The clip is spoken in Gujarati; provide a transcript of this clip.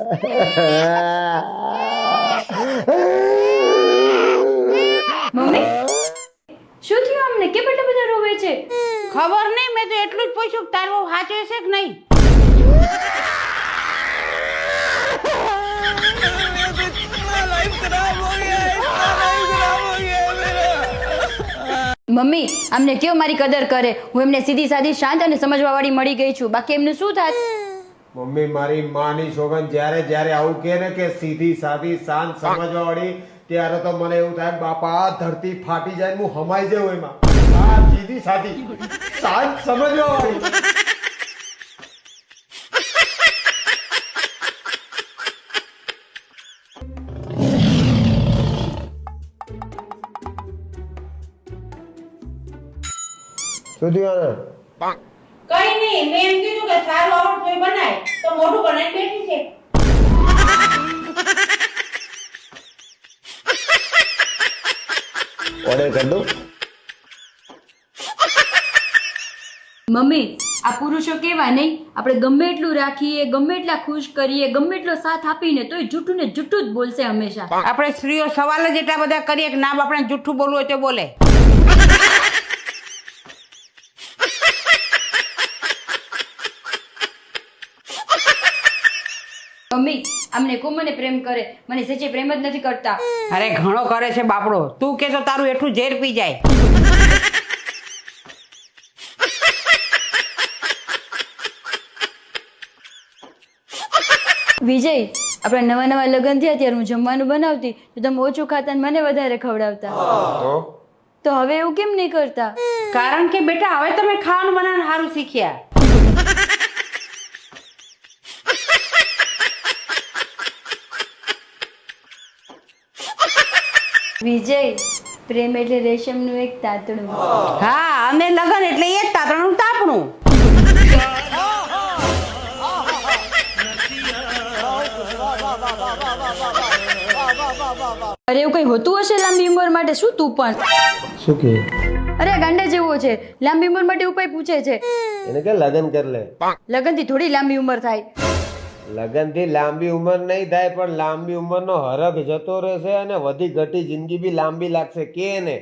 મમ્મી શું થયું અમને કે બધા બધા રોવે છે? ખબર નહીં, મેં તો એટલું જ પૂછ્યું કે તારો બહુ સાચો છે કે નહીં. મમ્મી અમને કેવો મારી કદર કરે. હું એમને સીધી સાદી શાંત અને સમજવા વાળી મળી ગઈ છું. બાકી એમને શું થાત? મમ્મી મારી માની સોગન જ્યારે જ્યારે આવું કહે ને કે સીધી સાદી શાંત સમજવા વાળી, ત્યારે તો મને એવું થાય બાપા ધરતી ફાટી જાય, હું હમાઈ જાઉં એમાં. આ સીધી સાદી શાંત સમજવા વાળી. શું થયું? કઈ નહીં, મેં એમ કીધું કે સારું આવડતું હોય બનાય તો મોઢું બનાવીને બેઠી છે. ઓર્ડર કરી દઉં? મમ્મી આ પુરુષો કેવા નહીં, આપણે ગમે એટલું રાખીએ, ગમે એટલા ખુશ કરીએ, ગમે એટલો સાથ આપીને તોય જૂઠું ને જૂઠું જ બોલશે હંમેશા. આપણે સ્ત્રીઓ સવાલ જ એટલા બધા કરીએ કે ના આપણે જૂઠું બોલવું હોય તો બોલે. મમ્મી અમને મને પ્રેમ કરે, મને સચ્ચે પ્રેમ જ નથી કરતા. અરે ઘણો કરે છે બાપડો, તું કે તો તારું એટલું ઝેર પી જાય. વિજય આપણે નવા નવા લગ્ન થયા ત્યારે હું જમવાનું બનાવતી તો તમે ઓછું ખાતા અને મને વધારે ખવડાવતા. તો હવે એવું કેમ નહીં કરતા? કારણ કે બેટા હવે તમે ખાવાનું બનાવવાનું સારું શીખ્યા. વિજય પ્રેમ એટલે રેશમનું એક તાતણું. હા, અને લગન એટલે એ જ તાતણું તાપણું. અરે એવું કઈ હોતું હશે લાંબી ઉંમર માટે? શું તું પણ શું કે અરે ગાંડા જેવો છે, લાંબી ઉંમર માટે ઉપાય પૂછે છે. એને કે લગ્ન કરી લે. લગનથી થોડી લાંબી ઉંમર થાય. લગ્ન થી લાંબી ઉંમર નહીં થાય, પણ લાંબી ઉંમરનો હરખ જતો રહેશે અને વધી ઘટી જિંદગી બી લાંબી લાગશે કે ને.